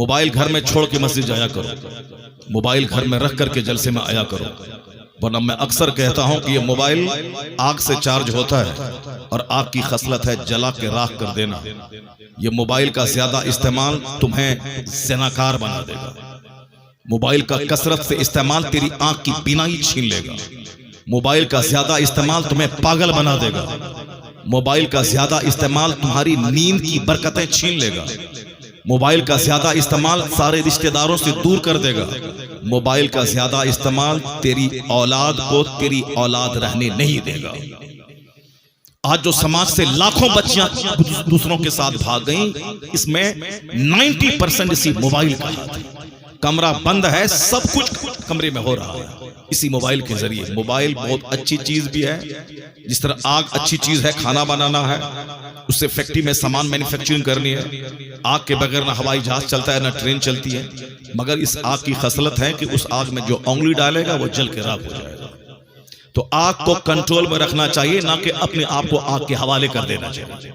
Mobile گھر میں چھوڑ کے مسجد جایا کرو، موبائل گھر میں رکھ کر کے جلسے میں آیا کرو، ورنہ میں اکثر کہتا ہوں کہ یہ موبائل آگ سے چارج ہوتا ہے اور آگ کی خصلت ہے جلا کے راکھ کر دینا۔ یہ موبائل کا زیادہ استعمال تمہیں زناکار بنا دے گا، موبائل کا کثرت سے استعمال تیری آنکھ کی بینائی چھین لے گا، موبائل کا زیادہ استعمال تمہیں پاگل بنا دے گا، موبائل کا زیادہ استعمال تمہاری نیند کی برکتیں چھین لے گا، موبائل کا زیادہ استعمال سارے رشتہ داروں سے دور کر دے گا، موبائل کا زیادہ استعمال تیری اولاد کو تیری اولاد رہنے نہیں دے گا۔ آج جو سماج سے لاکھوں بچیاں دوسروں کے ساتھ بھاگ گئیں، اس میں 90% اسی موبائل کا ہاتھ ہے۔ کمرہ بند ہے، سب کچھ کمرے میں ہو رہا ہے اسی موبائل کے ذریعے۔ موبائل بہت اچھی چیز بھی ہے، جس طرح آگ اچھی چیز ہے، کھانا بنانا ہے، اس سے فیکٹری میں سامان مینوفیکچرنگ کرنی ہے۔ آگ کے بغیر نہ ہوائی جہاز چلتا ہے نہ ٹرین چلتی ہے، مگر اس آگ کی خصلت ہے کہ اس آگ میں جو انگلی ڈالے گا وہ جل کے راکھ ہو جائے گا۔ تو آگ کو کنٹرول میں رکھنا چاہیے، نہ کہ اپنے آپ کو آگ کے حوالے کر دینا چاہیے۔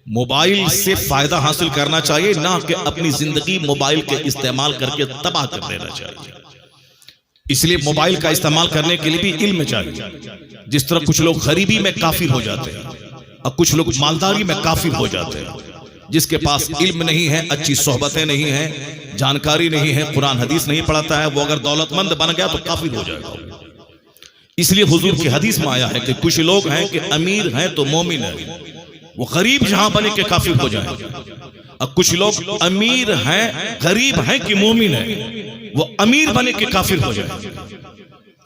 موبائل سے فائدہ حاصل کرنا چاہیے، نہ کہ اپنی زندگی موبائل کے استعمال کر کے تباہ کر دینا چاہیے۔ اس لیے موبائل کا استعمال کرنے کے لیے بھی علم چاہیے۔ جس طرح کچھ لوگ غریبی میں کافر ہو جاتے ہیں اور کچھ لوگ مالداری میں کافر ہو جاتے ہیں۔ جس کے پاس علم نہیں ہے، اچھی صحبتیں نہیں ہیں، جانکاری نہیں ہے، قرآن حدیث نہیں پڑھتا ہے، وہ اگر دولت مند بن گیا تو کافر ہو جائے گا۔ اس لیے حضور کی حدیث میں آیا ہے کہ کچھ لوگ ہیں کہ امیر ہیں تو مومن ہیں، وہ غریب جہاں بنے کے کافر ہو جائیں گے، اور کچھ لوگ امیر ہیں غریب ہیں کہ مومن ہیں، وہ امیر بنے کے کافر ہو جائیں گے۔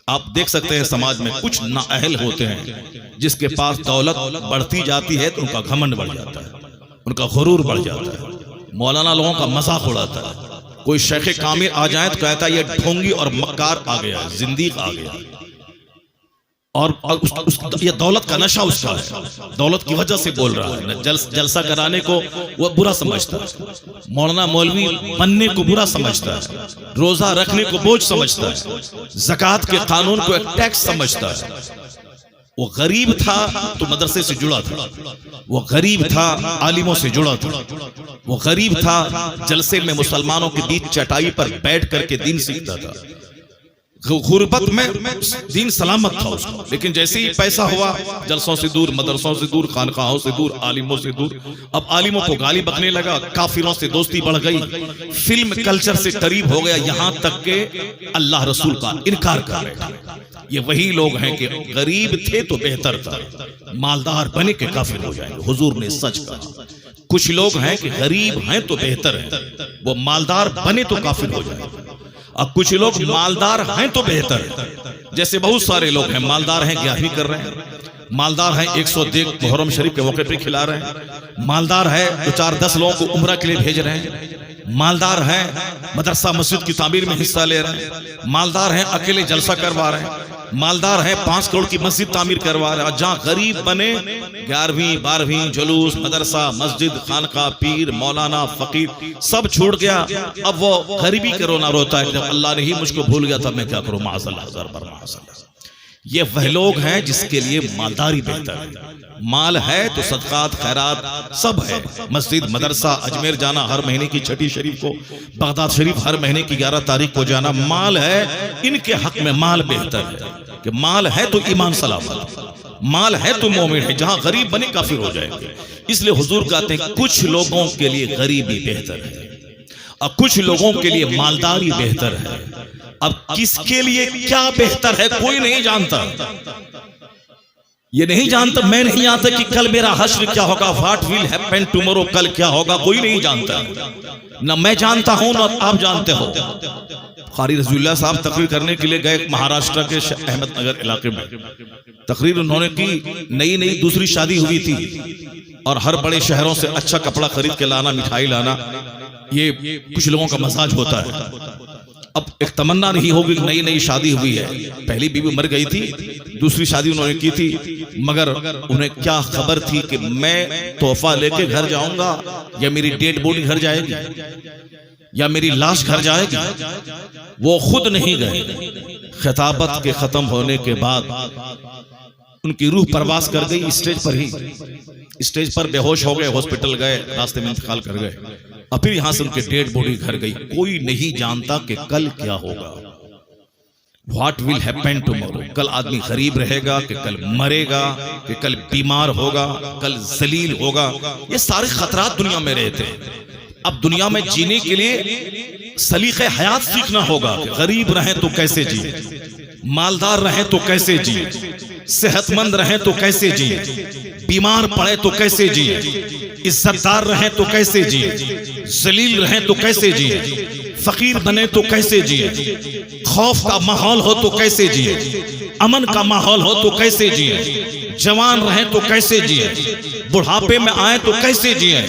آپ دیکھ سکتے ہیں سماج میں کچھ نااہل ہوتے ہیں، جس کے پاس دولت بڑھتی جاتی ہے تو ان کا گھمنڈ بڑھ جاتا ہے، ان کا غرور بڑھ جاتا ہے، مولانا لوگوں کا مذاق اڑاتا ہے۔ کوئی شیخ کامل آ جائے تو کہتا ہے یہ ڈھونگی اور مکار آ گیا، زندیق آ گیا، اور یہ دولت کا نشہ اس کا ہے، دولت کی وجہ سے بول رہا ہے۔ جلسہ کرانے کو وہ برا سمجھتا ہے، مولانا مولوی بننے کو برا سمجھتا ہے، روزہ رکھنے کو بوجھ سمجھتا ہے، زکوٰۃ کے قانون کو ایک ٹیکس سمجھتا ہے۔ وہ غریب تھا تو مدرسے سے جڑا تھا، وہ غریب تھا عالموں سے جڑا تھا، وہ غریب تھا جلسے میں مسلمانوں کے بیچ چٹائی پر بیٹھ کر کے دین سیکھتا تھا، غربت میں دین سلامت تھا اس کا۔ لیکن جیسے ہی پیسہ ہوا، جلسوں سے دور، مدرسوں سے دور، خانقاہوں سے دور، عالموں سے دور، اب عالموں کو گالی بکنے لگا، کافروں سے دوستی بڑھ گئی، فلم کلچر سے قریب ہو گیا، یہاں تک کہ اللہ رسول کا انکار کر رہے۔ یہ وہی لوگ ہیں کہ غریب تھے تو بہتر تھا، مالدار بنے کے کافر ہو جائیں گے۔ حضور نے سچ کہا۔ کچھ لوگ ہیں کہ غریب ہیں تو بہتر ہیں، وہ مالدار بنے تو کافر ہو جائیں گے، اور کچھ لوگ مالدار ہیں تو بہتر ہے۔ جیسے بہت سارے لوگ ہیں مالدار ہیں، 11ویں کر رہے ہیں، مالدار ہیں 100 دیگ محرم شریف کے موقع پہ کھلا رہے ہیں، مالدار ہے 2-4-10 لوگوں کو عمرہ کے لیے بھیج رہے ہیں، مالدار ہیں مدرسہ مسجد کی تعمیر میں حصہ لے رہے ہیں، مالدار ہیں اکیلے جلسہ کروا رہے ہیں، مالدار ہیں 5 کروڑ کی مسجد تعمیر کروا رہے ہیں۔ اور جہاں غریب بنے 11ویں 12ویں جلوس، مدرسہ، مسجد، خانقاہ، پیر، مولانا، فقیر سب چھوٹ گیا۔ اب وہ غریبی کے رونا روتا ہے کہ جب اللہ نے ہی مجھ کو بھول گیا تب میں کیا کروں، معاذ اللہ، ہزار بار معاذ اللہ۔ یہ وہ لوگ ہیں جس کے لیے مالداری بہتر ہے۔ مال ہے تو صدقات خیرات سب ہے، مسجد، مدرسہ، اجمیر جانا ہر مہینے کی 6 شریف کو، بغداد شریف ہر مہینے کی 11 تاریخ کو جانا، مال ہے۔ ان کے حق میں مال بہتر ہے کہ مال ہے تو ایمان سلامت، مال ہے تو مومن ہے، جہاں غریب بنے کافر ہو جائیں گے۔ اس لیے حضور کہتے ہیں کچھ لوگوں کے لیے غریبی بہتر ہے اور کچھ لوگوں کے لیے مالداری بہتر ہے۔ اب کس کے لیے کیا بہتر ہے کوئی نہیں جانتا، یہ نہیں جانتا، میں نہیں جانتا کہ کل میرا حشر کیا ہوگا، واٹ ول ہیپن ٹمورو، کل کیا ہوگا کوئی نہیں جانتا، نہ میں جانتا ہوں نہ آپ جانتے ہو۔ قاری رضی اللہ صاحب تقریر کرنے کے لیے گئے مہاراشٹر کے احمد نگر علاقے میں، تقریر انہوں نے کی، نئی دوسری شادی ہوئی تھی، اور ہر بڑے شہروں سے اچھا کپڑا خرید کے لانا، مٹھائی لانا، یہ کچھ لوگوں کا مزاج ہوتا ہے۔ اب ایک تمنا نہیں ہوگی کہ نئی شادی ہوئی ہے، پہلی بیوی مر گئی تھی، دوسری شادی انہوں نے کی تھی، مگر انہیں کیا خبر تھی کہ میں تحفہ لے کے گھر جاؤں گا یا میری ڈیڈ باڈی گھر جائے گی یا میری لاش گھر جائے گی۔ وہ خود نہیں گئے، خطابت کے ختم ہونے کے بعد ان کی روح پرواز کر گئی، اسٹیج پر ہی، اسٹیج پر بے ہوش ہو گئے، ہاسپٹل گئے، راستے میں انتقال کر گئے۔ اور پھر یہاں سے ان کے ڈیڈ باڈی گھر گئی. کوئی نہیں جانتا کہ کل کیا ہوگا. What will happen tomorrow؟ کل آدمی غریب رہے گا کہ کل مرے گا کہ کل بیمار ہوگا کل ذلیل ہوگا. یہ سارے خطرات دنیا میں رہتے ہیں. اب دنیا میں جینے کے لیے سلیقہ حیات سیکھنا ہوگا کہ غریب رہیں تو کیسے جیے, مالدار رہیں تو کیسے جیے, صحت مند رہیں تو کیسے جیے, بیمار پڑے تو کیسے جیے, عزت دار رہیں تو کیسے جیے, ذلیل رہیں تو کیسے جیے, فقیر بنے تو کیسے جیے, خوف کا ماحول ہو تو کیسے جیے, امن کا ماحول ہو تو کیسے جیے, جوان رہیں تو کیسے جیے, بڑھاپے میں آئیں تو کیسے جیے.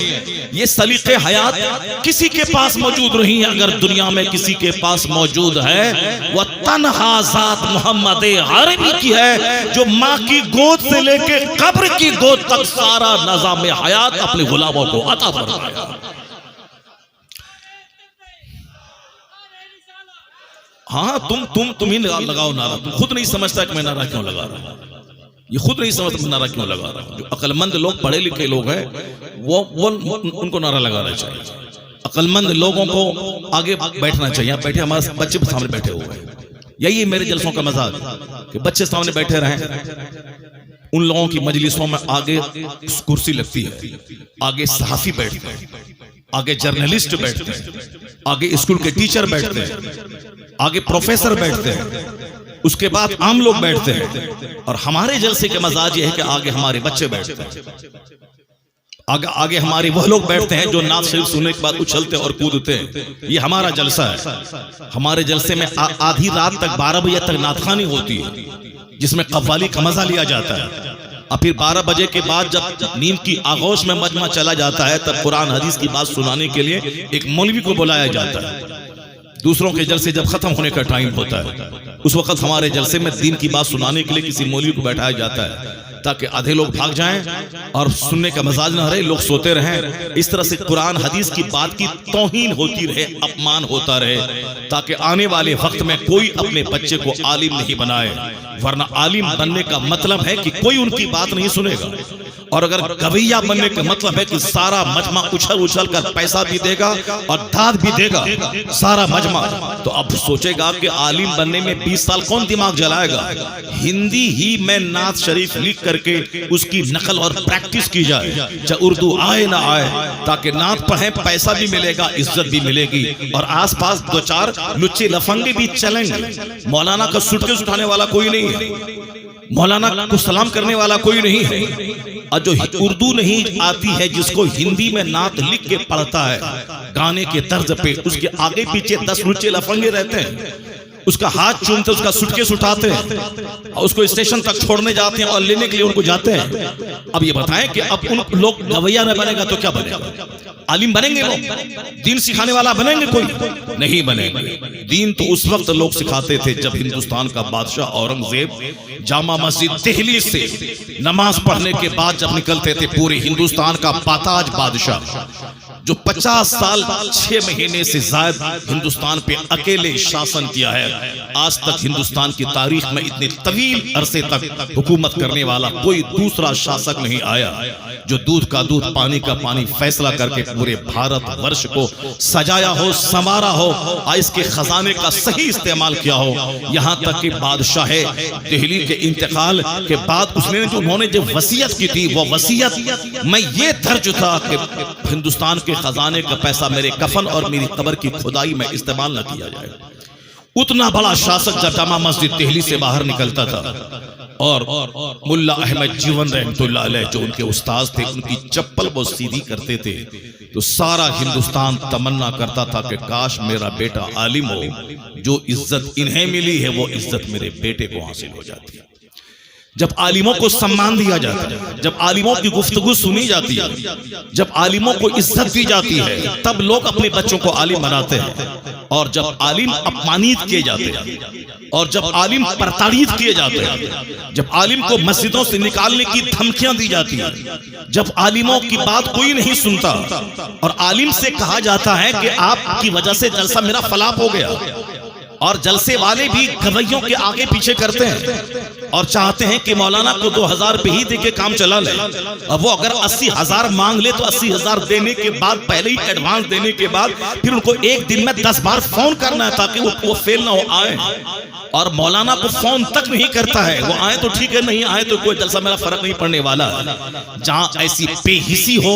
یہ سلیقے حیات کسی کے پاس موجود نہیں ہے. اگر دنیا میں کسی کے پاس موجود ہے وہ تنہا ذات محمد عربی کی ہے, جو ماں کی گود سے لے کے قبر کی گود تک سارا نظام حیات اپنے غلاموں کو عطا فرمایا. ہاں تم ہی لگاؤ نعرہ. تم خود نہیں سمجھتا کہ میں نعرہ کیوں لگا رہا ہوں. یہ خود نہیں سمجھتا کہ نعرہ کیوں لگا رہا ہوں. جو عقل مند لوگ پڑھے لکھے لوگ ہیں وہ ان کو نعرہ لگانا چاہیے. عقل مند لوگوں کو آگے بیٹھنا چاہیے. بیٹھے ہمارے بچے سامنے بیٹھے ہوئے ہیں. یہی میرے جلسوں کا مزاج کہ بچے سامنے بیٹھے رہیں. ان لوگوں کی مجلسوں میں آگے کرسی لگتی ہے, آگے صحافی بیٹھتے ہیں, آگے جرنلسٹ بیٹھتے ہیں, آگے اسکول کے ٹیچر بیٹھتے ہیں, آگے پروفیسر بیٹھتے ہیں, اس کے بعد عام لوگ بیٹھتے ہیں. اور ہمارے جلسے کے مزاج یہ ہے کہ آگے ہمارے بچے بیٹھتے ہیں, آگے ہمارے وہ لوگ بیٹھتے ہیں جو نعت شریف سننے کے بعد اچھلتے اور کودتے ہیں. یہ ہمارا جلسہ ہے. ہمارے جلسے میں آدھی رات تک 12 بجے تک نعت خوانی ہوتی ہے, جس میں قوالی کا مزہ لیا جاتا ہے. اور پھر 12 بجے کے بعد جب نیند کی آغوش میں مجمع چلا جاتا ہے, تب قرآن حدیث کی بات سنانے کے لیے ایک مولوی کو بلایا جاتا ہے. دوسروں کے جلسے جب ختم ہونے کا ٹائم ہوتا ہے, اس وقت ہمارے جلسے میں دین کی بات سنانے کے لیے کسی مولوی کو بیٹھایا جاتا ہے, تاکہ آدھے لوگ بھاگ جائیں اور سننے کا مزاج نہ رہے, لوگ سوتے رہیں. اس طرح سے قرآن حدیث کی بات کی توہین ہوتی رہے, اپمان ہوتا رہے, تاکہ آنے والے وقت میں کوئی اپنے بچے کو عالم نہیں بنائے. ورنہ عالم بننے کا مطلب ہے کہ کوئی ان کی بات نہیں سنے گا, اور اگر گویہ بننے کا مطلب ہے کہ سارا مجمع اچھل کر پیسہ بھی دے گا اور داد بھی دے گا سارا مجمع, تو اب سوچے گا کہ عالم بننے میں 20 سال کون دماغ جلائے گا. ہندی ہی میں نعت شریف لکھ کر کے اس کی نقل اور پریکٹس کی جائے, چاہے اردو آئے نہ آئے, تاکہ نعت پڑھیں, پیسہ بھی ملے گا, عزت بھی ملے گی, اور آس پاس 2-4 لچے لفنگے بھی چلیں گے. مولانا کا سٹکیس اٹھانے والا کوئی نہیں ہے, مولانا کو سلام کرنے والا کوئی نہیں ہے. اور جو اردو نہیں آتی ہے, جس کو ہندی میں نعت لکھ کے پڑھتا ہے گانے کے طرز پہ, اس کے آگے پیچھے 10 لچے لفنگے رہتے ہیں, اس کا ہاتھ چومتے, اس کا سٹکیس اٹھاتے ہیں, اور اس کو اسٹیشن تک چھوڑنے جاتے ہیں اور لینے کے لیے ان کو جاتے ہیں. اب یہ بتائیں کہ اب ان لوگ گویہ نہ بنے گا تو کیا بنے گا؟ عالم بنیں گے لوگ؟ دین سکھانے والا بنیں گے؟ کوئی نہیں بنے گا. دین تو اس وقت لوگ سکھاتے تھے جب ہندوستان کا بادشاہ اورنگزیب جامع مسجد دہلی سے نماز پڑھنے کے بعد جب نکلتے تھے, پورے ہندوستان کا پاتاج بادشاہ جو 50 سال 6 مہینے سے زائد ہندوستان پہ اکیلے شاسن کیا ہے. آج تک ہندوستان کی تاریخ میں اتنے طویل عرصے تک حکومت کرنے والا کوئی دوسرا شاسک نہیں آیا جو دودھ کا دودھ پانی کا پانی فیصلہ کر کے پورے بھارت ورش کو سجایا ہو, سنوارا ہو, اس کے خزانے کا صحیح استعمال کیا ہو. یہاں تک کہ بادشاہ دہلی کے انتقال کے بعد انہوں نے جو وصیت کی تھی, وہ وصیت میں یہ درج تھا کہ ہندوستان کے خزانے کا پیسہ میرے کفن اور میری قبر کی کھدائی میں استعمال نہ کیا جائے. اتنا بڑا شاسک جب جامع مسجد دہلی سے باہر نکلتا تھا, اور ملا احمد جیون رحمت اللہ علیہ جو ان کے استاذ تھے, ان کی چپل وہ سیدھی کرتے تھے, تو سارا ہندوستان تمنا کرتا تھا کہ کاش میرا بیٹا عالم ہو. جو عزت انہیں ملی ہے وہ عزت میرے بیٹے کو حاصل ہو جاتی ہے. جب عالموں کو سمان دیا جاتا ہے, جب عالموں کی گفتگو سنی جاتی ہے, جب عالموں کو عزت دی جاتی ہے, تب لوگ اپنے بچوں کو عالم بناتے ہیں. اور جب عالم اپمانیت کیے جاتے ہیں, اور جب عالم پرتاڑیت کیے جاتے ہیں, جب عالم کو مسجدوں سے نکالنے کی دھمکیاں دی جاتی ہیں, جب عالموں کی بات کوئی نہیں سنتا اور عالم سے کہا جاتا ہے کہ آپ کی وجہ سے جلسہ میرا فلاپ ہو گیا, اور جلسے والے بھی گویوں کے آگے پیچھے کرتے ہیں اور چاہتے ہیں کہ مولانا کو 2000 روپے ہی دے کے کام چلا لے. اب وہ اگر 80,000 مانگ لے تو 80,000 دینے کے بعد, پہلے ہی ایڈوانس دینے کے بعد, پھر ان کو ایک دن میں 10 بار فون کرنا ہے تاکہ وہ فیل نہ ہو آئے. اور مولانا کو فون تک نہیں کرتا ہے, وہ آئے تو ٹھیک ہے, نہیں آئے تو کوئی جلسہ میرا فرق نہیں پڑنے والا. جہاں ایسی بے حسی ہو,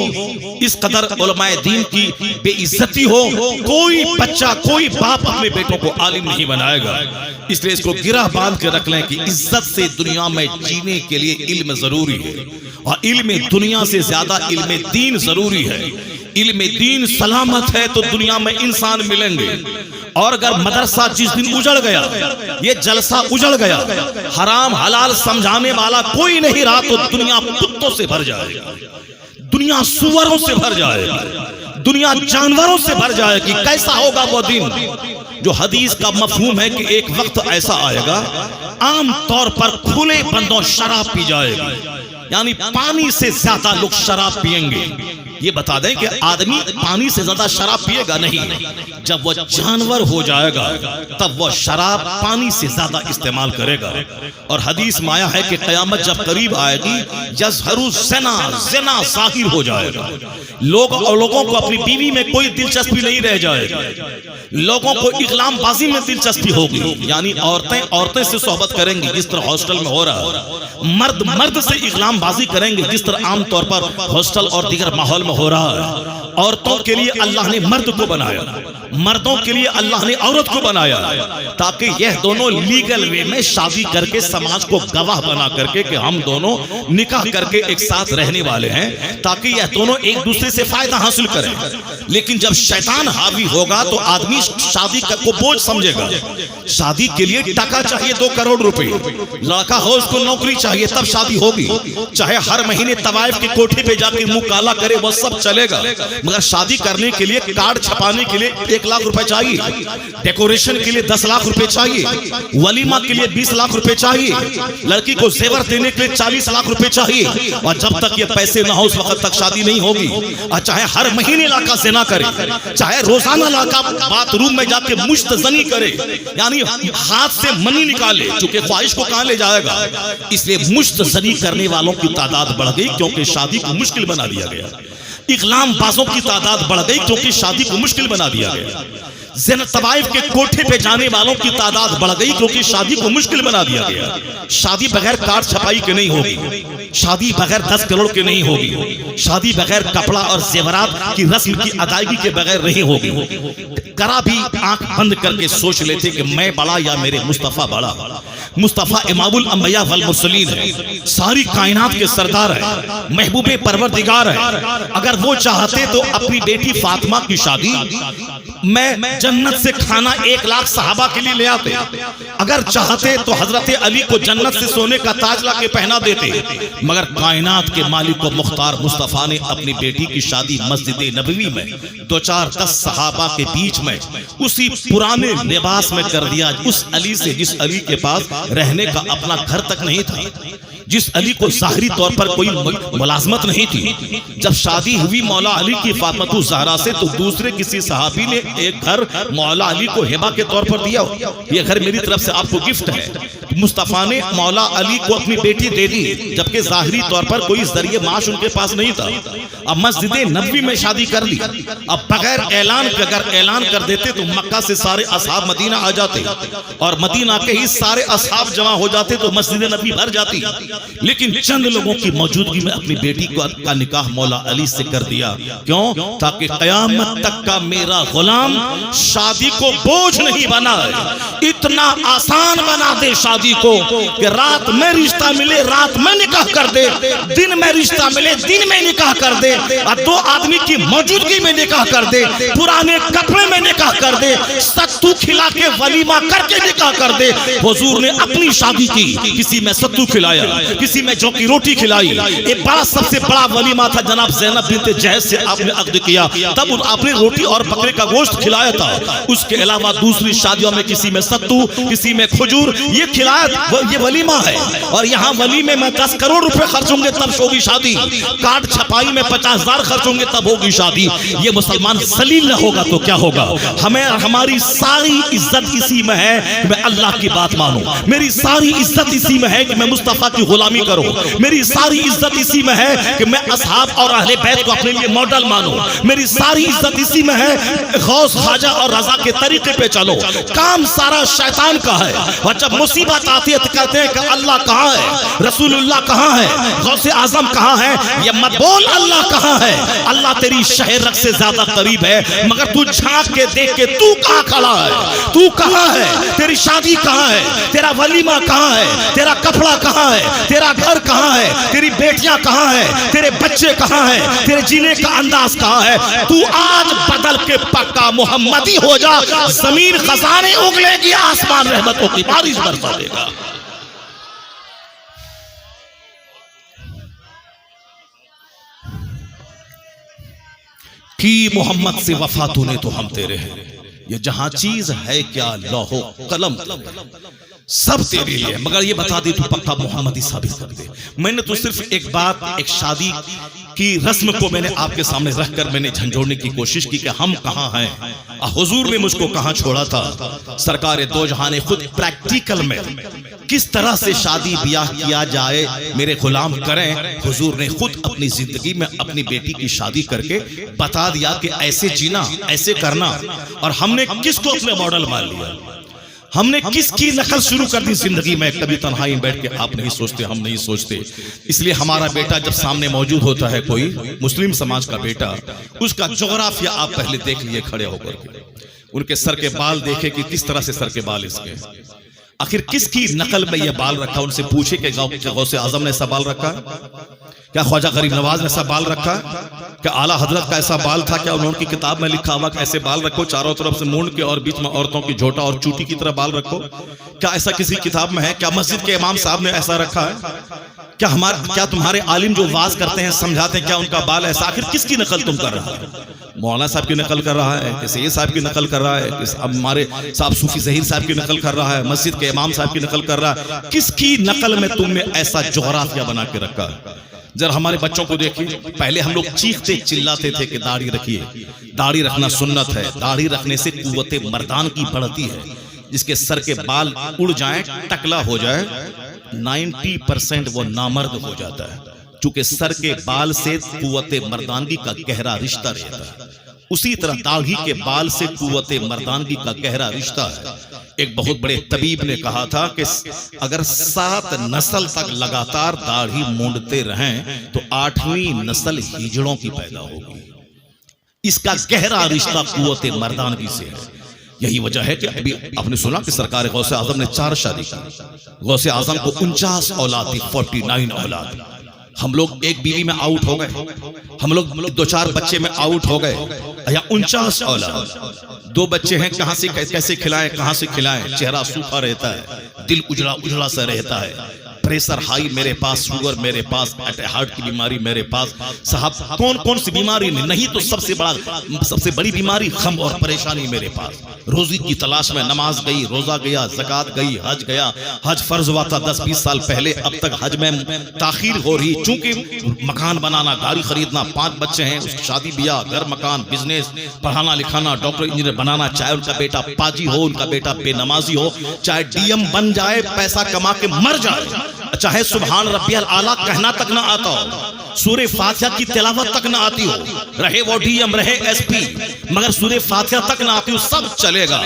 اس قدر علماء دین کی بے عزتی ہو, کوئی بچہ کوئی باپ اپنے بیٹوں کو عالم نہیں بنائے گا. اس لیے اس کو گرہ باندھ کے رکھ لیں کہ عزت سے دنیا میں جینے کے لیے علم ضروری ہے, اور علم دنیا سے زیادہ علم دین ضروری ہے. علم دین سلامت ہے تو دنیا میں انسان ملیں گے. اور اگر مدرسہ جس دن اجڑ گیا, یہ جلسہ اجڑ گیا, حرام حلال سمجھانے والا کوئی نہیں رہا, تو دنیا کتوں سے بھر جائے گا, دنیا سوروں سے بھر جائے گا, دنیا جانوروں سے بھر جائے گی. کیسا ہوگا وہ دن جو حدیث کا مفہوم ہے کہ ایک وقت ایسا آئے گا عام طور پر کھلے بندوں شراب پی جائے گی, یعنی پانی سے زیادہ لوگ شراب پیئیں گے. یہ بتا دیں کہ آدمی پانی سے زیادہ شراب پیے گا نہیں, جب وہ جانور ہو جائے گا تب وہ شراب پانی سے زیادہ استعمال کرے گا. اور حدیث میں آیا ہے کہ قیامت جب قریب آئے گی, یظہر الزنا, زنا ظاہر ہو جائے گا. لوگوں کو اپنی بیوی میں کوئی دلچسپی نہیں رہ جائے گی, لوگوں کو اقلام بازی میں دلچسپی ہوگی, یعنی عورتیں سے صحبت کریں گی جس طرح ہاسٹل میں ہو رہا ہے, مرد سے اقلام بازی کریں گے جس طرح عام طور پر ہاسٹل اور دیگر ماحول میں ہو رہا ہے. عورتوں کے لیے اللہ نے مرد کو بنایا, مردوں کے لیے اللہ نے عورت کو بنایا, تاکہ یہ دونوں لیگل وے میں شادی کر کے سماج کو گواہ بنا کر کے کہ ہم دونوں نکاح کر کے ایک ساتھ رہنے والے ہیں, تاکہ یہ دونوں ایک دوسرے سے فائدہ حاصل کریں. لیکن جب شیطان حاوی ہوگا تو آدمی شادی کو بوجھ سمجھے گا. شادی کے لیے ٹکا چاہیے 2 کروڑ روپے, لڑکا ہو اس کو نوکری چاہیے تب شادی ہوگی, چاہے ہر مہینے طوائف کے کوٹھے پہ جا کے منہ کالا کرے وہ سب چلے گا, مگر شادی کرنے کے لیے کارڈ چھپانے کے لیے 1 لاکھ روپے چاہیے, ڈیکوریشن کے لیے 10 لاکھ روپے چاہیے, ولیمہ کے لیے 20 لاکھ روپے چاہیے, لڑکی کو زیور دینے کے لیے 40 لاکھ روپے چاہیے. اور جب تک یہ پیسے نہ ہو اس وقت تک شادی نہیں ہوگی. اور چاہے ہر مہینے لڑکا زنا کرے, چاہے روزانہ لڑکا باتھ روم میں جا کے مشت زنی کرے, یعنی ہاتھ سے منی نکالے, چونکہ خواہش کو کہاں لے جائے گا. اس لیے مشت زنی کرنے والوں کی تعداد بڑھ گئی کیونکہ شادی کو مشکل بنا دیا گیا. اقلام بازوں کی تعداد بڑھ گئی کیونکہ شادی کو مشکل بنا دیا گیا. طوائف کے کوٹھے پہ جانے والوں کی تعداد بڑھ گئی کیونکہ شادی کو مشکل بنا دیا گیا. شادی بغیر کارڈ چھپائی کے نہیں ہوگی, شادی بغیر 10 کروڑ کے نہیں ہوگی, شادی بغیر کپڑا اور زیورات کی رسم کی ادائیگی کے بغیر نہیں ہوگی. کرا بھی آنکھ بند کر کے سوچ لیتے کہ میں بڑا یا میرے مصطفیٰ بڑا. مصطفیٰ امام الانبیاء والمرسلین ہے, ساری کائنات کے سردار ہے, محبوب پروردگار ہے. اگر وہ چاہتے تو اپنی بیٹی فاطمہ کی شادی میں جنت سے کھانا 1 لاکھ صحابہ کے لیے لے آتے. اگر چاہتے تو حضرت علی کو جنت سے سونے کا تاج لا کے پہنا دیتے. مگر کائنات کے مالک و مختار مصطفیٰ نے اپنی بیٹی کی شادی مسجد نبوی میں 2-4-10 صحابہ کے بیچ میں اسی پرانے لباس میں کر دیا, اس علی سے جس علی کے پاس رہنے کا اپنا گھر تک نہیں تھا, جس علی کو ظاہری طور پر کوئی ملازمت نہیں تھی. جب شادی ہوئی مولا علی کی فاطمہ الزہرا سے تو دوسرے کسی صحابی نے ایک گھر مولا علی کو ہبہ کے طور پر دیا, یہ گھر میری طرف سے آپ کو گفٹ ہے. مصطفیٰ نے مولا علی کو اپنی بیٹی دے دی جبکہ ظاہری طور پر کوئی ذریعہ معاش ان کے پاس نہیں تھا. اب مسجد نبوی میں شادی کر لی. اب بغیر اعلان کے اگر اعلان کر دیتے تو مکہ سے سارے اصحاب مدینہ آ جاتے اور مدینہ کے ہی سارے اصحاب جمع ہو جاتے تو مسجد نبوی بھر جاتی. لیکن چند لوگوں کی موجودگی میں اپنی بیٹی کا نکاح مولا علی سے کر دیا. کیوں؟ تاکہ قیامت تک کا میرا غلام شادی کو بوجھ نہیں بنائے, اتنا آسان بنا دے شادی کو کہ رات میں رشتہ ملے رات میں نکاح کر دے, دن میں رشتہ ملے دن میں نکاح کر دے, اور 2 آدمی کی موجودگی میں نکاح کر دے, پرانے کپڑے میں نکاح کر دے, ستو کھلا کے ولیمہ کر کے نکاح کر دے. حضور نے اپنی شادی کی, کسی میں ستو کھلایا, کسی میں جو کی روٹی کھلائی. ایک بڑا سب سے بڑا ولیمہ تھا جناب زینب بنت جہش سے آپ نے عقد کیا, تب آپ نے روٹی اور بکرے کا گوشت کھلایا تھا. اس کے علاوہ دوسری شادیوں میں کسی میں ستو, کسی میں کھجور, یہ کھلایا, یہ ولیمہ ہے. اور یہاں ولیمے میں 10 کروڑ روپے خرچ ہوں گے تب ہوگی شادی, کارڈ چھپائی میں 50,000 خرچ ہوں گے تب ہوگی شادی. یہ مسلمان ذلیل نہ ہوگا تو کیا ہوگا؟ ہم ہماری ساری عزت اسی میں ہے کہ میں اللہ کی بات مانوں، میری ساری عزت اسی میں ہے کہ میں مصطفیٰ کی غلامی کروں، میری ساری عزت اسی میں ہے کہ میں اصحاب اور اہل بیت کو اپنے لیے ماڈل مانوں، میری ساری عزت اسی میں ہے غوث خواجہ اور رضا کے طریقے پہ چلو۔ کام سارا شیطان کا ہے، اور جب مصیبت آتی ہے تو کہتے ہیں کہ اللہ کہاں ہے، رسول اللہ کہاں ہے، غوث اعظم کہاں ہے؟ یہ مت بول اللہ کہاں ہے، اللہ تیری شہر رگ سے زیادہ قریب ہے، مگر تو جھانک کے دیکھ کے تو کہاں کھڑا ہے، تو کہاں ہے، تیری شادی کہاں ہے، تیرا ولیمہ کہاں ہے، تیرا کپڑا کہاں ہے، تیرا گھر کہاں ہے، تیری بیٹیاں کہاں ہیں، تیرے بچے کہاں ہیں، تیرے جینے کا انداز کہاں ہے؟ تو آج بدل کے پکا محمدی ہو جا، زمین خزانے اگلے گی، آسمان رحمتوں کی بارش برسا دے گا۔ کی محمد سے وفا تو نے تو ہم تیرے ہیں، یہ جہاں چیز ہے کیا لوح و قلم سب تیرے لیے، مگر یہ بتا دے تو پکا محمدی ثابت کر دے۔ میں نے تو صرف ایک بات، ایک شادی کی رسم کو میں نے آپ کے سامنے رکھ کر میں نے جھنجھوڑنے کی کوشش کی کہ ہم کہاں ہیں، حضور نے مجھ کو کہاں چھوڑا تھا۔ سرکار دو جہاں نے خود پریکٹیکل میں کس طرح سے شادی بیاہ کیا جائے میرے غلام کریں، حضور نے خود اپنی زندگی میں اپنی بیٹی کی شادی کر کے بتا دیا کہ ایسے جینا، ایسے کرنا۔ اور ہم نے کس کو اپنے ماڈل مان لیا، ہم نے کس کی نقل شروع کر دی زندگی میں؟ کبھی تنہائی میں بیٹھ کے آپ نہیں سوچتے، ہم نہیں سوچتے۔ اس لیے ہمارا بیٹا جب سامنے موجود ہوتا ہے، کوئی مسلم سماج کا بیٹا، اس کا جغرافیہ آپ پہلے دیکھ لیے کھڑے ہو کر کے، ان کے سر کے بال دیکھے کہ کس طرح سے سر کے بال اس کے، آخر کس کی نقل میں یہ بال رکھا، ان سے پوچھے کہ غوث اعظم نے ایسا بال رکھا، کیا خواجہ غریب نواز نے ایسا بال رکھا، کیا اعلیٰ حضرت کا ایسا بال تھا، کیا انہوں کی کتاب میں لکھا ہوا کہ ایسے بال رکھو، چاروں طرف سے مونڈ کے اور بیچ میں عورتوں کی جھوٹا اور چوٹی کی طرح بال رکھو؟ کیا ایسا کسی کتاب میں ہے؟ کیا مسجد کے امام صاحب نے ایسا رکھا ہے؟ کیا تمہارے عالم جو واز کرتے ہیں، سمجھاتے ہیں، کیا ان کا بال ایسا؟ آخر کس کی نقل تم کر رہا ہے؟ مولانا صاحب کی نقل کر رہا ہے، کسی صاحب کی نقل کر رہا ہے، ہمارے صاحب صوفی ظہیر صاحب کی نقل کر رہا ہے، مسجد کے امام صاحب کی نقل کر رہا ہے؟ کس کی نقل میں تم نے ایسا جغرافیہ بنا کے رکھا ہے؟ ذرا ہمارے بچوں کو دیکھیے، پہلے ہم لوگ چیختے چلاتے تھے کہ داڑھی رکھیے، داڑھی رکھنا سنت ہے، داڑھی رکھنے سے قوت مردان کی بڑھتی ہے، جس کے سر کے بال اڑ جائیں، ٹکلا ہو جائے، 90% وہ نامرد ہو جاتا ہے، چونکہ سر کے بال سے قوت مردانگی کا گہرا رشتہ رہتا ہے۔ اسی طرح داڑھی کے بال سے قوت مردانگی کا گہرا رشتہ ہے۔ ایک بہت بڑے طبیب نے کہا تھا کہ اگر 7 نسل تک لگاتار داڑھی مونڈتے رہیں تو 8ویں نسل ہجڑوں کی پیدا ہوگی۔ اس کا گہرا رشتہ قوت مردانگی سے ہے۔ یہی وجہ ہے کہ ابھی آپ نے سنا کہ سرکار غوث اعظم نے 4 شادی کی، غوث اعظم کو 49 اولاد تھی، 49 اولاد۔ ہم لوگ ایک بیوی میں آؤٹ ہو گئے، ہم لوگ 2-4 بچے میں آؤٹ ہو گئے، یا 49 اولاد۔ 2 بچے ہیں، کہاں سے کیسے کھلائیں، کہاں سے کھلائیں؟ چہرہ سوکھا رہتا ہے، دل اجڑا اجڑا سا رہتا ہے، پریشر ہائی میرے پاس، شوگر میرے پاس، ہارٹ کی بیماری میرے پاس۔ صاحب کون سی بیماری نہیں تو سب سے بڑی بیماری غم اور پریشانی میرے پاس۔ روزی کی تلاش میں نماز گئی، روزہ گیا، زکات گئی، حج گیا۔ حج فرض ہوا تھا 10-20 سال پہلے، اب تک حج میں تاخیر ہو رہی، چونکہ مکان بنانا، گاڑی خریدنا، 5 بچے ہیں، اس کی شادی بیاہ، گھر مکان، بزنس، پڑھانا لکھانا، ڈاکٹر انجینئر بنانا، چاہے ان کا بیٹا پاجی ہو، ان کا بیٹا بے نمازی ہو، چاہے ڈی ایم بن جائے، پیسہ کما کے مر جائے، چاہے سبحان ربی الاعلیٰ کہنا تک نہ آتا ہو، سورہ فاتحہ کی تلاوت تک نہ آتی ہو، رہے وہ ڈی ایم رہے ایس پی، مگر سورہ فاتحہ تک نہ آتی ہو، سب چلے گا۔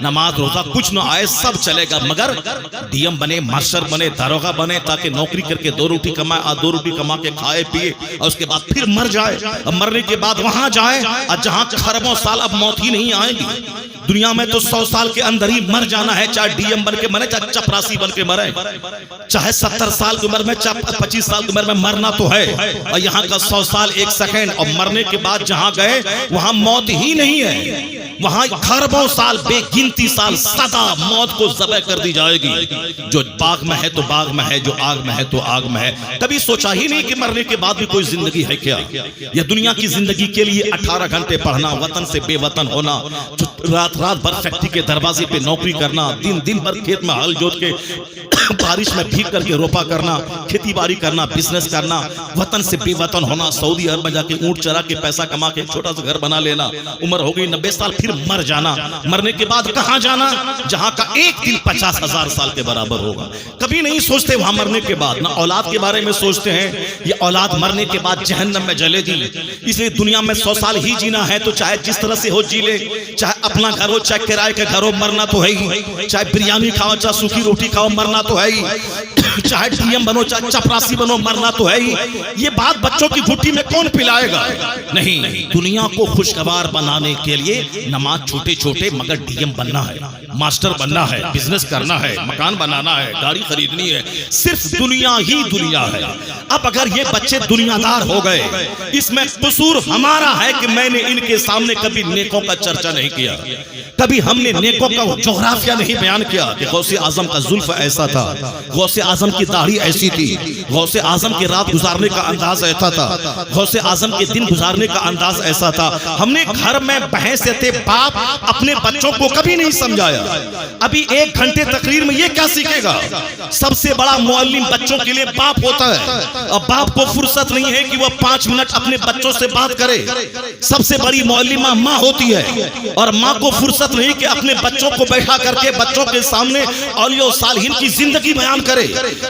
نماز روزہ کچھ نہ آئے، سب چلے گا، مگر ڈی ایم بنے، مارشل بنے، داروغہ بنے، تاکہ نوکری کر کے 2 روٹی کمائے، 2 روٹی کما کے کھائے پیے، اور اس کے بعد پھر مر جائے، اور مرنے کے بعد وہاں جائے، اور جہاں خربوں سال اب موت ہی نہیں آئے گی۔ دنیا میں تو 100 سال کے اندر ہی مر جانا ہے، چاہے ڈی ایم بن کے مرے، چاہے چپراسی بن کے مرے، چاہے 70 سال کی عمر میں، چاہے 25 سال کی عمر میں، مرنا تو ہے۔ اور یہاں کا 100 سال 1 سیکنڈ، اور مرنے کے بعد جہاں گئے وہاں موت ہی نہیں ہے، وہاں خربوں سال، بے گنتی سال سدا موت کو ذبح کر دی جائے گی۔ جو باغ میں ہے تو باغ میں ہے، جو آگ میں ہے تو آگ میں ہے۔ کبھی سوچا ہی نہیں کہ مرنے کے بعد بھی کوئی زندگی ہے کیا؟ یہ دنیا کی زندگی کے لیے 18 گھنٹے پڑھنا، وطن سے بے وطن ہونا، رات رات بھر فیکٹری کے دروازے پہ نوکری کرنا، دن بھر کھیت میں ہل جوت کے بارش میں بھیگ کر کے روپا کرنا، کھیتی باڑی کرنا، بزنس کرنا، وطن سے بے وطن ہونا، سعودی عرب میں جا کے اونٹ چرا کے پیسہ کما کے چھوٹا سا گھر بنا لینا، عمر ہو گئی 90 سال، پھر مر جانا، مرنے کے بعد کہاں جانا؟ جہاں کا ایک دن 50,000 سال کے برابر ہوگا۔ کبھی نہیں سوچتے وہاں مرنے کے بعد، نہ اولاد کے بارے میں سوچتے ہیں یہ اولاد مرنے کے بعد جہنم میں جلے گی، اس لیے دنیا میں 100 سال ہی جینا ہے تو چاہے جس طرح سے ہو جی لے، چاہے اپنا گھر ہو چاہے کرائے کے گھر ہو، مرنا تو ہے ہی، چاہے بریانی کھاؤ چاہے سوکھی روٹی کھاؤ، مرنا تو ہے ہی، چاہے ڈی ایم بنو چاہے چپراسی بنو، مرنا تو ہے ہی۔ یہ بات بچوں کی گھٹی میں کون پلائے گا؟ نہیں، دنیا کو خوشگوار بنانے کے لیے نماز چھوٹے چھوٹے مگر ڈی ایم بننا ہے، ماسٹر بننا ہے، بزنس کرنا ہے، مکان بنانا ہے، گاڑی خریدنی ہے، صرف دنیا ہی دنیا ہے۔ اب اگر یہ بچے دنیا دار ہو گئے، اس میں قصور ہمارا ہے کہ میں نے ان کے سامنے کبھی نیکوں کا چرچا نہیں کیا، کبھی ہم نے نیکوں کا جغرافیہ نہیں بیان کیا کہ غوث اعظم کا زلف ایسا تھا، غوث اعظم کی داڑھی ایسی تھی، غوث اعظم کی رات گزارنے کا انداز ایسا تھا، غوث اعظم کے دن گزارنے کا انداز ایسا تھا۔ ہم نے گھر میں بحیثیت باپ اپنے بچوں کو کبھی نہیں سمجھایا۔ ابھی 1 گھنٹے تقریر میں یہ کیا سیکھے گا؟ سب سے بڑا معلم بچوں کے لیے باپ ہوتا ہے، اور باپ کو فرصت نہیں ہے کہ وہ 5 منٹ اپنے بچوں سے بات کرے۔ سب سے بڑی معلمہ ماں ہوتی ہے، اور ماں کو فرصت نہیں کہ اپنے بچوں کو بیٹھا کر کے بچوں کے سامنے اولیاء و صالحین کی زندگی بیان کرے۔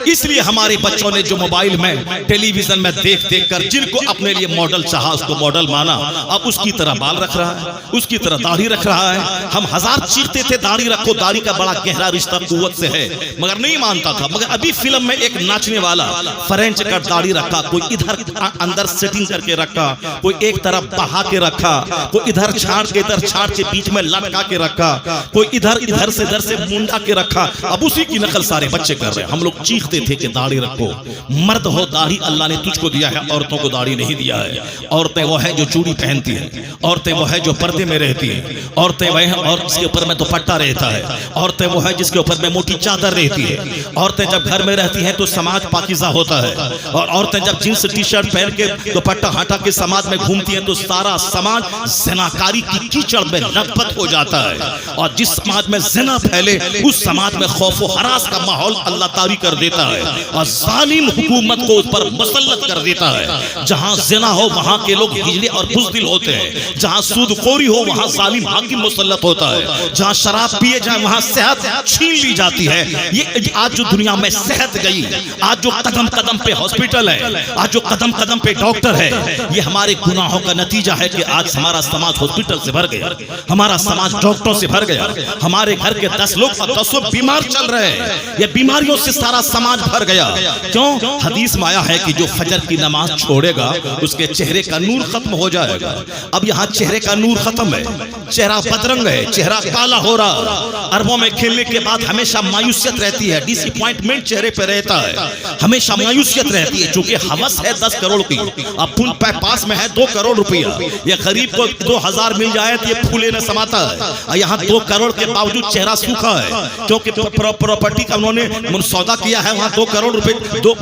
اس لیے ہمارے بچوں نے جو موبائل میں ٹیلی ویژن میں دیکھ کر جن کو اپنے لیے ماڈل چاہا اس کو ماڈل مانا، اب اس کی طرح بال رکھ رہا ہے، اس کی طرح داڑھی رکھ رہا ہے۔ ہم 1000 چیختے تھے داڑھی رکھو، داڑھی کا بڑا گہرا رشتہ قوت سے ہے، مگر نہیں مانتا تھا۔ مگر ابھی فلم میں ایک ناچنے والا فرینچ کٹ داڑھی رکھا، کوئی ادھر اندر سیٹنگ کر کے رکھا، کوئی ایک طرف بہا کے رکھا، کوئی ادھر چھاڑ کے ادھر چھاڑ کے بیچ میں لٹکا کے رکھا، کوئی ادھر سے منڈا کے رکھا۔ اب اسی کی نقل سارے بچے کر رہے ہیں۔ ہم لوگ چیختے تھے کہ داڑھی رکھو، مرد ہو داڑھی اللہ نے تجھ کو دیا ہے، عورتوں کو داڑھی نہیں دیا ہے۔ عورتیں وہ ہے جو چوڑی پہنتی ہیں، عورتیں وہ ہے جو پردے میں رہتی ہیں، عورتیں وہ ہیں اور اس کے اوپر میں دوپٹہ رہتا ہے، عورتیں وہ ہے جس کے اوپر میں موٹی چادر رہتی ہے۔ عورتیں جب گھر میں رہتی ہیں تو سماج پاکیزہ ہوتا ہے، اور عورتیں جب جینس ٹی شرٹ پہن کے دوپٹہ ہٹا کے سماج میں گھومتی ہیں تو سارا سماج زناکاری کی کیچڑ میں لبت ہو جاتا ہے، اور جس سماج میں زنا پھیلے اس سماج میں خوف و ہراس کا ماحول اللہ طاری کر دیتا ہے، اور ظالم حکومت کو اس پر مسلط کر دیتا ہے۔ جہاں زنا ہو وہاں کے لوگ ہجڑے اور بزدل ہوتے ہیں، جہاں سود خوری ہو وہاں ظالم حاکم مسلط ہوتا ہے، جہاں شراب پیے جائیں وہاں صحت چھین لی جاتی ہے۔ یہ آج جو دنیا میں صحت گئی، آج جو قدم قدم پہ ہاسپٹل ہے، آج جو قدم قدم پہ ڈاکٹر ہے، یہ ہمارے گناہوں کا نتیجہ ہے کہ آج ہمارا سماج ہاسپٹل سے بھر گیا، ہمارا سماج ڈاکٹروں سے بھر گیا، ہمارے گھر کے 10 لوگ 10 بیمار چل رہے ہیں، یہ بیماریوں سے سارا سماج بھر گیا۔ کیوں؟ حدیث میں آیا ہے کہ جو فجر کی نماز چھوڑے گا اس کے چہرے کا نور ختم ہو جائے گا۔ اب یہاں چہرے کا نور ختم ہے، چہرہ بدرنگ ہے، چہرہ کالا ہو رہا۔ عربوں میں کھیلنے کے بعد ہمیشہ مایوسیت رہتی ہے، ڈس اپوائنٹمنٹ چہرے پہ رہتا ہے، ہمیشہ مایوسیت رہتی ہے، چونکہ ہوس ہے 10 کروڑ کی، اب پن پاس میں ہے 2 کروڑ روپیہ، یہ غریب کو 2000 مل جائے تو یہ پھولے نہ سماتا ہے، یہاں 2 کروڑ کے باوجود چہرہ سوکھا ہے، کیونکہ پراپرٹی کا انہوں نے سودا کیا ہے، وہاں 2 کروڑ روپے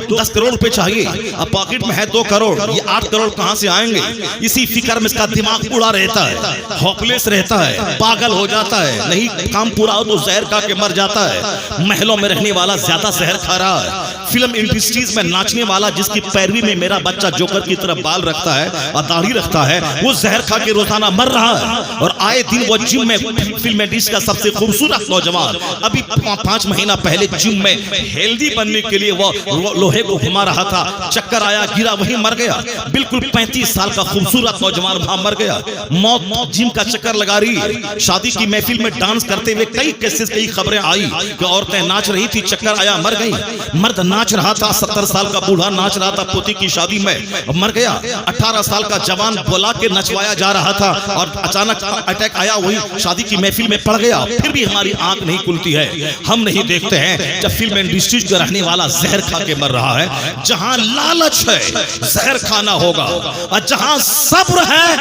10 کروڑ روپے چاہیے، اب پاکٹ میں ہے 2 کروڑ، یہ 8 کروڑ کہاں سے آئیں گے؟ اسی فکر میں اس کا دماغ اڑا رہتا ہے، ہوپلیس رہتا ہے، پاگل ہو جاتا ہے، نہیں کام پورا ہو تو زہر کھا کے مر جاتا ہے۔ محلوں میں رہنے والا زیادہ زہر کھا رہا ہے، فلم انڈسٹریز میں ناچنے والا جس کی پیروی میں میرا بچہ جوکر کی طرف بال رکھتا ہے اور داڑھی رکھتا ہے، وہ زہر کھا کے روزانہ مر رہا ہے، اور آئے دن وہ جم میں فلم انڈسٹری کا سب سے خوبصورت نوجوان ابھی 5 مہینہ پہلے جم میں ہیلدی بننے کے لیے وہ لوہے کو گھما رہا تھا، چکر آیا، گرا، وہیں مر گیا۔ بالکل 35 سال کا خوبصورت نوجوان وہاں مر گیا۔ موت جم کا چکر لگا رہی ہے۔ شادی کی محفل میں ڈانس کرتے ہوئے کئی خبریں آئی کہ عورتیں ناچ رہی تھی، چکر آیا، مر گئی۔ مرد ناچ رہا تھا، 70 سال کا بوڑھا ناچ رہا تھا پوتی کی شادی میں، مر گیا۔ 18 سال کا جوان بلا کے نچوایا جا رہا تھا اور اچانک اٹیک آیا، وہی شادی کی محفل میں پڑ گیا۔ پھر بھی ہماری آنکھ نہیں کھلتی ہے، ہم نہیں دیکھتے ہیں جب فلم انڈسٹری کا رہنے والا زہر کھا کے مر رہا ہے۔ جہاں لالچ لالچ ہے زہر کھانا ہوگا، اور جہاں صبر ہے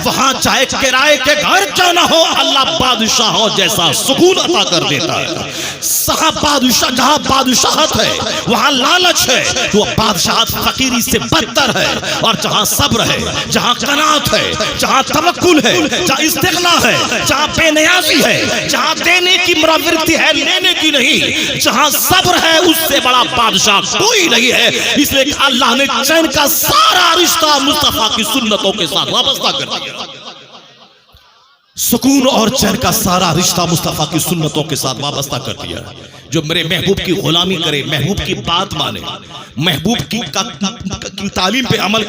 وہاں چاہے کرائے کے گھر کیوں نہ ہو اللہ بادشاہوں جیسا سکون عطا کر دیتا ہے۔ جہاں بادشاہت ہے وہاں لالچ ہے، وہ بادشاہت فقیری سے بدتر ہے، اور جہاں صبر ہے، جہاں قناعت ہے، جہاں توکل ہے، جہاں استغنا ہے، جہاں بے نیازی ہے، جہاں دینے کی مراورتی ہے لینے کی نہیں، جہاں صبر ہے اس سے بڑا بادشاہ کوئی نہیں ہے۔ اس لیے کہ اللہ نے چین کا سارا رشتہ مصطفیٰ کی سنتوں کے ساتھ وابستہ کر دیا۔ سکون اور چین کا سارا رشتہ مصطفیٰ کی سنتوں کے ساتھ وابستہ کر دیا۔ جو میرے محبوب کی غلامی کرے، محبوب کی بات مانے، محبوب کی تعلیم پہ عمل